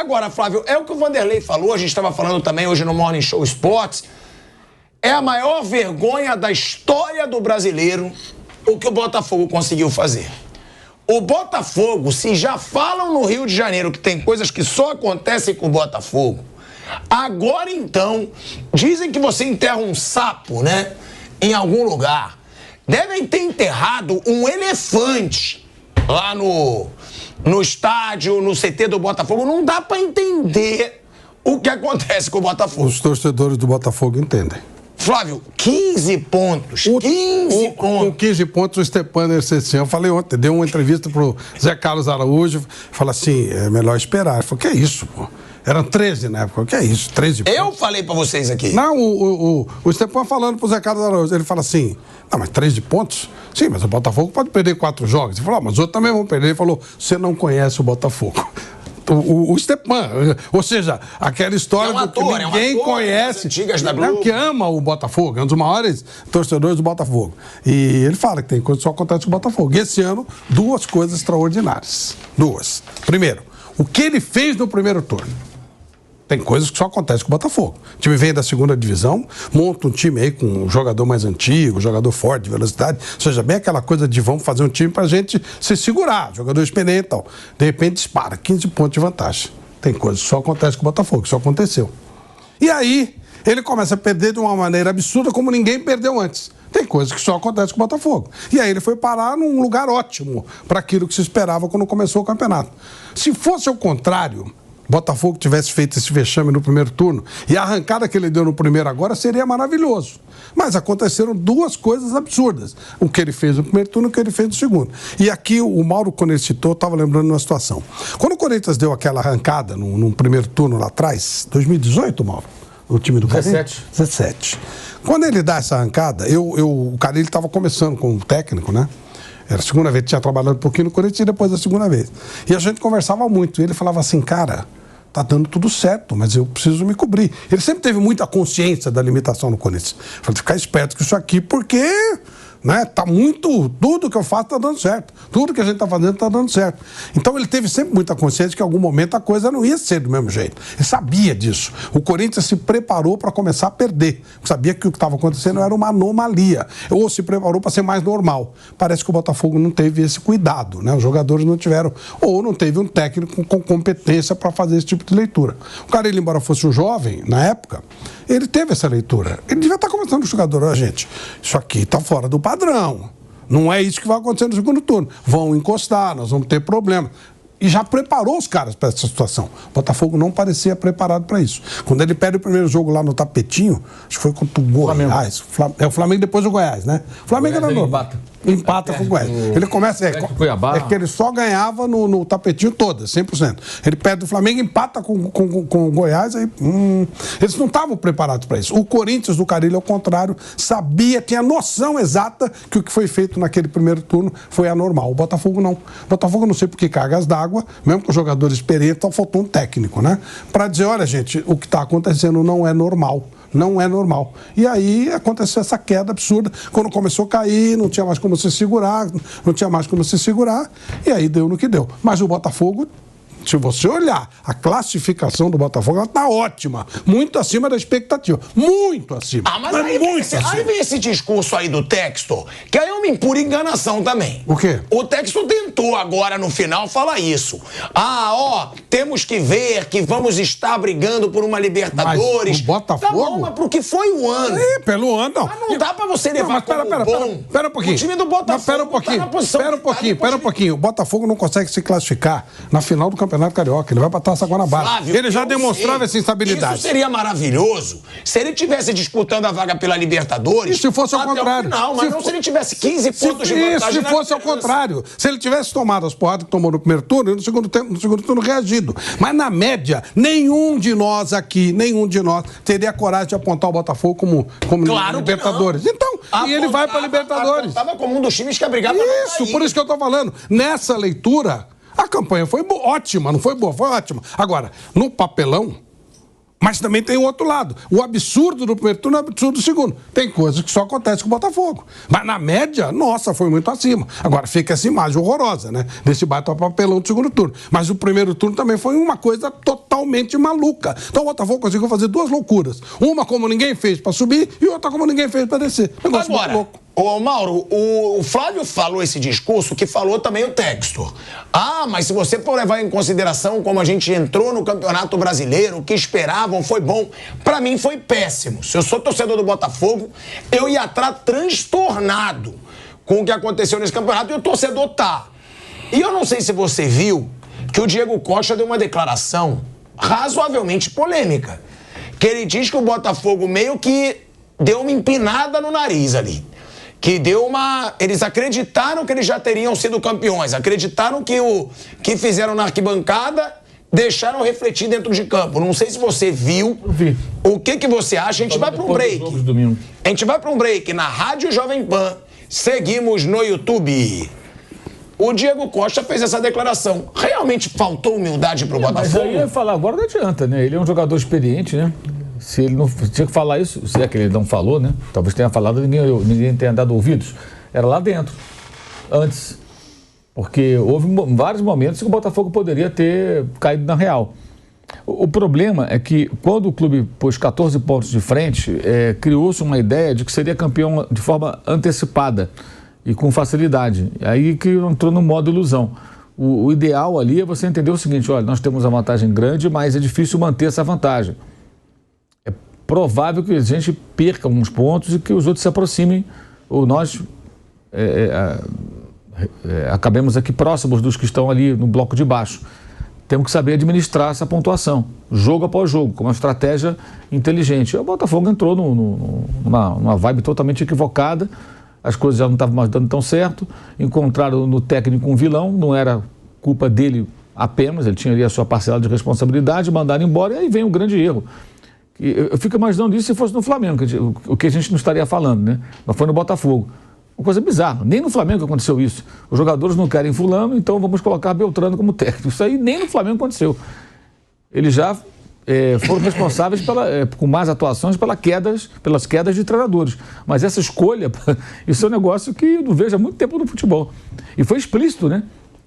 Agora, Flávio, é o que o Vanderlei falou, a gente estava falando também hoje no Morning Show Sports. É a maior vergonha da história do brasileiro o que o Botafogo conseguiu fazer. O Botafogo, se já falam no Rio de Janeiro que tem coisas que só acontecem com o Botafogo, agora então, dizem que você enterra um sapo, né, em algum lugar. Devem ter enterrado um elefante lá no estádio, no CT do Botafogo. Não dá pra entender o que acontece com o Botafogo. Os torcedores do Botafogo entendem. Flávio, 15 pontos. 15 pontos. Com 15 pontos, o Stepan Ercecian, eu falei ontem, deu uma entrevista pro Zé Carlos Araújo, falou assim, é melhor esperar. Ele falou, que é isso, pô? Eram 13 na época, o que é isso? 13 pontos. Eu falei pra vocês aqui. Não, o Stepan falando pro Zé Carlos Araújo, ele fala assim, não, mas 13 pontos? Sim, mas o Botafogo pode perder 4 jogos. Ele falou, mas os outros também vão perder. Ele falou, você não conhece o Botafogo. O Stepan, ou seja, aquela história do que ninguém conhece, que ama o Botafogo, é um dos maiores torcedores do Botafogo. E ele fala que tem coisa que só acontece com o Botafogo. E esse ano, 2 coisas extraordinárias. 2. Primeiro, o que ele fez no primeiro turno. Tem coisas que só acontecem com o Botafogo. O time vem da segunda divisão, monta um time aí com um jogador mais antigo, um jogador forte, de velocidade. Ou seja, bem aquela coisa de vamos fazer um time pra gente se segurar, jogador experiente e tal. De repente dispara, 15 pontos de vantagem. Tem coisas que só acontecem com o Botafogo, isso aconteceu. E aí, ele começa a perder de uma maneira absurda como ninguém perdeu antes. Tem coisas que só acontecem com o Botafogo. E aí ele foi parar num lugar ótimo para aquilo que se esperava quando começou o campeonato. Se fosse o contrário, Botafogo tivesse feito esse vexame no primeiro turno e a arrancada que ele deu no primeiro agora seria maravilhoso. Mas aconteceram 2 coisas absurdas. O que ele fez no primeiro turno e o que ele fez no segundo. E aqui o Mauro, quando ele citou, estava lembrando de uma situação. Quando o Corinthians deu aquela arrancada no primeiro turno lá atrás, 2018, Mauro, o time do Carilli? 17. Quando ele dá essa arrancada, o Carilli estava começando como técnico, né? Era a segunda vez que tinha trabalhado um pouquinho no Corinthians e depois da segunda vez. E a gente conversava muito. E ele falava assim, cara, tá dando tudo certo, mas eu preciso me cobrir. Ele sempre teve muita consciência da limitação no Corinthians. Falei, ficar esperto com isso aqui, porque... né? Tá muito, tudo que eu faço tá dando certo. Tudo que a gente tá fazendo tá dando certo. Então ele teve sempre muita consciência de que em algum momento a coisa não ia ser do mesmo jeito. Ele sabia disso. O Corinthians se preparou para começar a perder. Sabia que o que estava acontecendo era uma anomalia. Ou se preparou para ser mais normal. Parece que o Botafogo não teve esse cuidado, né? Os jogadores não tiveram, ou não teve um técnico com competência para fazer esse tipo de leitura. O cara, ele, embora fosse um jovem, na época, ele teve essa leitura. Ele devia estar conversando com o jogador, ó, gente, isso aqui está fora do padrão. Não é isso que vai acontecer no segundo turno. Vão encostar, nós vamos ter problema. E já preparou os caras para essa situação. O Botafogo não parecia preparado para isso. Quando ele perde o primeiro jogo lá no tapetinho, acho que foi contra o Goiás. É o Flamengo depois do Goiás, né? O Flamengo era novo. Empata com o Goiás. Ele começa... É que ele só ganhava no tapetinho todas, 100%. Ele perde o Flamengo, empata com o Goiás, aí... eles não estavam preparados para isso. O Corinthians do Carilli, ao contrário, sabia, tinha noção exata que o que foi feito naquele primeiro turno foi anormal. O Botafogo não. O Botafogo, não sei por que cargas d'água, mesmo com jogadores experientes, então faltou um técnico, né? Para dizer, olha, gente, o que está acontecendo não é normal. Não é normal. E aí aconteceu essa queda absurda. Quando começou a cair, não tinha mais como se segurar, e aí deu no que deu. Mas o Botafogo, se você olhar a classificação do Botafogo, ela está ótima. Muito acima da expectativa. Muito acima. Ah, mas aí vem esse discurso aí do Textor, que aí é uma impura enganação também. O quê? O Textor tentou agora, no final, falar isso. Temos que ver que vamos estar brigando por uma Libertadores. Mas o Botafogo... Tá bom, mas porque foi o ano. Pelo ano, não. Mas não dá pra você levar Pera um pouquinho. O time do Botafogo Pera um pouquinho. O Botafogo não consegue se classificar na final do Campeonato Carioca. Ele vai pra Taça Guanabara. Flávio, ele já demonstrava essa instabilidade. Isso seria maravilhoso se ele estivesse disputando a vaga pela Libertadores. E se fosse ao contrário? Não, mas não se ele tivesse 15 pontos de vantagem. Se fosse ao contrário. Se ele tivesse tomado as porradas que tomou no primeiro turno, e no segundo turno reagido. Mas na média, nenhum de nós aqui, teria coragem de apontar o Botafogo como claro Libertadores. Então, e ele vai pra Libertadores. Estava como um dos times que ia brigar pra isso, por isso que eu tô falando. Nessa leitura, a campanha foi ótima, não foi boa, foi ótima. Agora, no papelão, Mas também tem o outro lado. O absurdo do primeiro turno é o absurdo do segundo. Tem coisas que só acontecem com o Botafogo. Mas na média, nossa, foi muito acima. Agora fica essa imagem horrorosa, né? Desse bate-papelão do segundo turno. Mas o primeiro turno também foi uma coisa totalmente maluca. Então o Botafogo conseguiu fazer duas loucuras. Uma como ninguém fez para subir e outra como ninguém fez para descer. Negócio muito louco. Ô, Mauro, o Flávio falou esse discurso que falou também o Textor. Ah, mas se você for levar em consideração como a gente entrou no Campeonato Brasileiro, o que esperavam foi bom. Pra mim foi péssimo. Se eu sou torcedor do Botafogo, eu ia estar transtornado com o que aconteceu nesse campeonato e o torcedor tá. E eu não sei se você viu que o Diego Costa deu uma declaração razoavelmente polêmica. Que ele diz que o Botafogo meio que deu uma empinada no nariz ali. Que deu uma... Eles acreditaram que eles já teriam sido campeões. Acreditaram que o que fizeram na arquibancada deixaram refletir dentro de campo. Não sei se você viu. Eu vi. O que você acha? A gente vai para um break. A gente vai para um break na Rádio Jovem Pan. Seguimos no YouTube. O Diego Costa fez essa declaração. Realmente faltou humildade pro Botafogo? Mas aí falar agora não adianta, né? Ele é um jogador experiente, né? Se ele não tinha que falar isso, se é que ele não falou, né? Talvez tenha falado, ninguém tenha dado ouvidos. Era lá dentro, antes. Porque houve vários momentos que o Botafogo poderia ter caído na real. O problema é que quando o clube pôs 14 pontos de frente, criou-se uma ideia de que seria campeão de forma antecipada e com facilidade. Aí que entrou no modo ilusão. O ideal ali é você entender o seguinte: olha, nós temos uma vantagem grande, mas é difícil manter essa vantagem. Provável que a gente perca alguns pontos e que os outros se aproximem, ou nós acabemos aqui próximos dos que estão ali no bloco de baixo. Temos que saber administrar essa pontuação, jogo após jogo, com uma estratégia inteligente. O Botafogo entrou numa vibe totalmente equivocada, as coisas já não estavam mais dando tão certo, encontraram no técnico um vilão, não era culpa dele apenas, ele tinha ali a sua parcela de responsabilidade, mandaram embora, e aí vem um grande erro. Eu fico imaginando isso se fosse no Flamengo, o que a gente não estaria falando, né? Mas foi no Botafogo. Uma coisa bizarra. Nem no Flamengo aconteceu isso. Os jogadores não querem fulano, então vamos colocar Beltrano como técnico. Isso aí nem no Flamengo aconteceu. Eles já foram responsáveis com más atuações pelas quedas de treinadores. Mas essa escolha, isso é um negócio que eu não vejo há muito tempo no futebol. E foi explícito, né?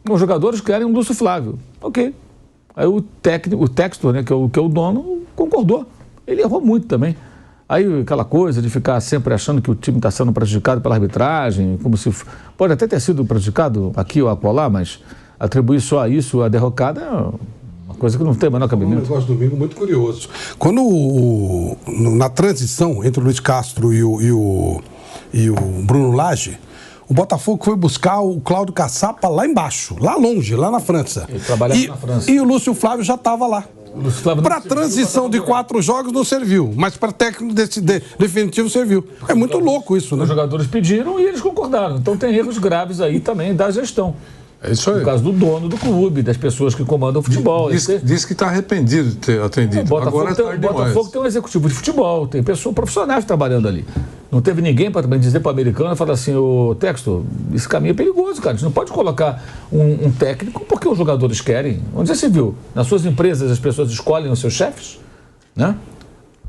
Os jogadores querem um Lúcio Flávio. Ok. Aí o Textor, né, que é o dono, concordou. Ele errou muito também. Aí aquela coisa de ficar sempre achando que o time está sendo prejudicado pela arbitragem, como se... Pode até ter sido prejudicado aqui ou acolá, mas atribuir só a isso a derrocada é uma coisa que não tem o menor cabimento. Um negócio domingo muito curioso. Quando na transição entre o Luiz Castro e o Bruno Lage, o Botafogo foi buscar o Cláudio Caçapa lá embaixo, lá longe, lá na França. Ele trabalhava na França. E o Lúcio Flávio já estava lá. Para a transição de 4 jogos não serviu, mas para técnico definitivo serviu. É muito louco isso, né? Os jogadores pediram e eles concordaram. Então tem erros graves aí também da gestão. É isso aí. No caso do dono do clube, das pessoas que comandam o futebol. Diz que está arrependido de ter atendido. O Botafogo tem um executivo de futebol, tem pessoas profissionais trabalhando ali. Não teve ninguém para dizer para o americano e falar assim: ô Textor, esse caminho é perigoso, cara. A gente não pode colocar um técnico porque os jogadores querem. Onde já se viu? Nas suas empresas as pessoas escolhem os seus chefes, né?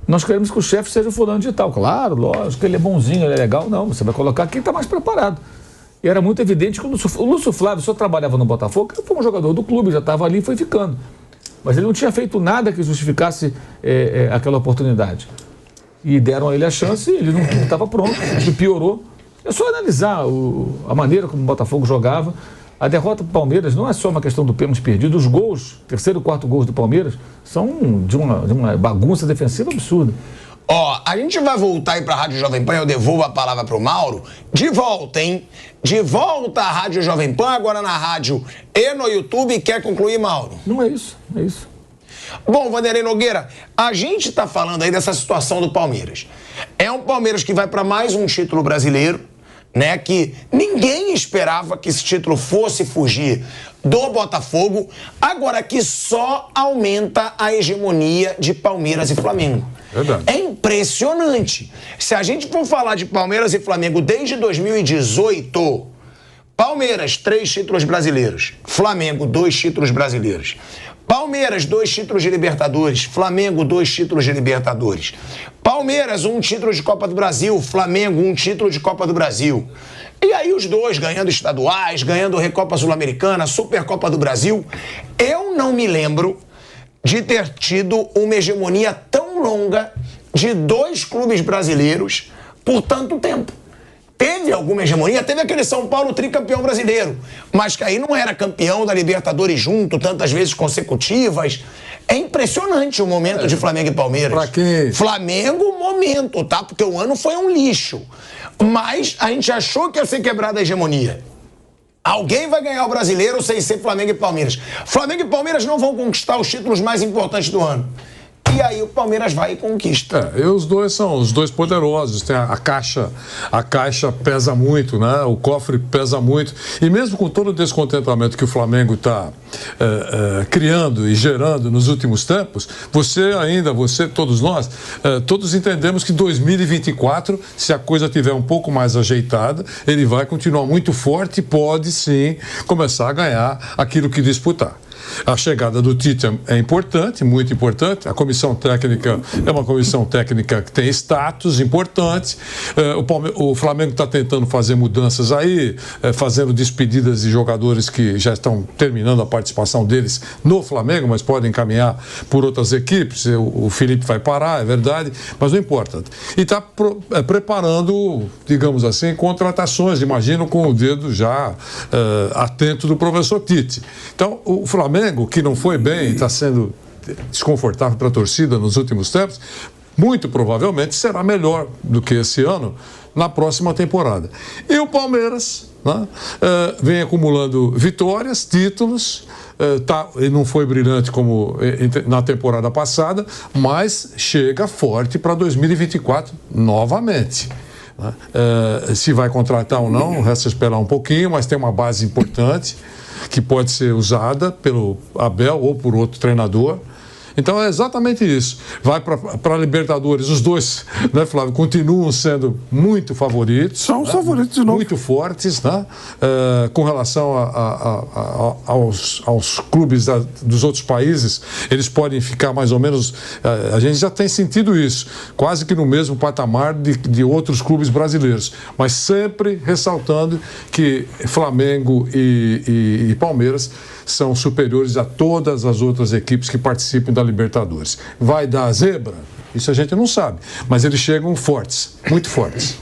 Nós queremos que o chefe seja o fulano de tal. Claro, lógico, ele é bonzinho, ele é legal. Não, você vai colocar quem está mais preparado. E era muito evidente que o Lúcio Flávio só trabalhava no Botafogo, que foi um jogador do clube, já estava ali e foi ficando. Mas ele não tinha feito nada que justificasse aquela oportunidade. E deram a ele a chance e ele não estava pronto, ele piorou. É só analisar a maneira como o Botafogo jogava. A derrota do Palmeiras não é só uma questão do pênalti perdido. Os gols, terceiro e quarto gols do Palmeiras, são de uma bagunça defensiva absurda. Ó, a gente vai voltar aí pra Rádio Jovem Pan, eu devolvo a palavra pro Mauro. De volta, hein? De volta à Rádio Jovem Pan, agora na rádio e no YouTube. Quer concluir, Mauro? Não é isso, é isso. Bom, Vanderlei Nogueira, a gente tá falando aí dessa situação do Palmeiras. É um Palmeiras que vai pra mais um título brasileiro, né? Que ninguém esperava que esse título fosse fugir do Botafogo, agora que só aumenta a hegemonia de Palmeiras e Flamengo. Verdade. É impressionante. Se a gente for falar de Palmeiras e Flamengo desde 2018, Palmeiras, 3 títulos brasileiros. Flamengo, 2 títulos brasileiros. Palmeiras, 2 títulos de Libertadores. Flamengo, 2 títulos de Libertadores. Palmeiras, 1 título de Copa do Brasil. Flamengo, 1 título de Copa do Brasil. E aí os dois ganhando estaduais, ganhando Recopa Sul-Americana, Supercopa do Brasil. Eu não me lembro de ter tido uma hegemonia tão longa de 2 clubes brasileiros por tanto tempo. Teve alguma hegemonia, teve aquele São Paulo tricampeão brasileiro, mas que aí não era campeão da Libertadores junto, tantas vezes consecutivas. É impressionante o momento de Flamengo e Palmeiras. Pra quem... Flamengo, momento, tá? Porque o ano foi um lixo. Mas a gente achou que ia ser quebrada a hegemonia. Alguém vai ganhar o brasileiro sem ser Flamengo e Palmeiras. Flamengo e Palmeiras não vão conquistar os títulos mais importantes do ano. E aí o Palmeiras vai e conquista. E os dois são os dois poderosos. Tem a caixa pesa muito, né? O cofre pesa muito. E mesmo com todo o descontentamento que o Flamengo está criando e gerando nos últimos tempos, você, todos nós, todos entendemos que 2024, se a coisa estiver um pouco mais ajeitada, ele vai continuar muito forte e pode sim começar a ganhar aquilo que disputar. A chegada do Tite é importante, muito importante. A comissão técnica é uma comissão técnica que tem status importante. O Flamengo está tentando fazer mudanças aí, fazendo despedidas de jogadores que já estão terminando a participação deles no Flamengo, mas podem caminhar por outras equipes. O Felipe vai parar, é verdade, mas não importa. E está preparando, digamos assim, contratações, imagino, com o dedo já atento do professor Tite. Então, o Flamengo, que não foi bem, está sendo desconfortável para a torcida nos últimos tempos, muito provavelmente será melhor do que esse ano na próxima temporada. E o Palmeiras, né, vem acumulando vitórias, títulos, ele não foi brilhante como na temporada passada, mas chega forte para 2024 novamente. Se vai contratar ou não, resta esperar um pouquinho, mas tem uma base importante que pode ser usada pelo Abel ou por outro treinador. Então é exatamente isso. Vai para a Libertadores, os dois, né, Flávio, continuam sendo muito favoritos. São os favoritos de novo. Muito fortes, né? Com relação aos clubes dos outros países, eles podem ficar mais ou menos. A gente já tem sentido isso, quase que no mesmo patamar de outros clubes brasileiros. Mas sempre ressaltando que Flamengo e Palmeiras são superiores a todas as outras equipes que participam da Libertadores. Vai dar zebra? Isso a gente não sabe, mas eles chegam fortes, muito fortes.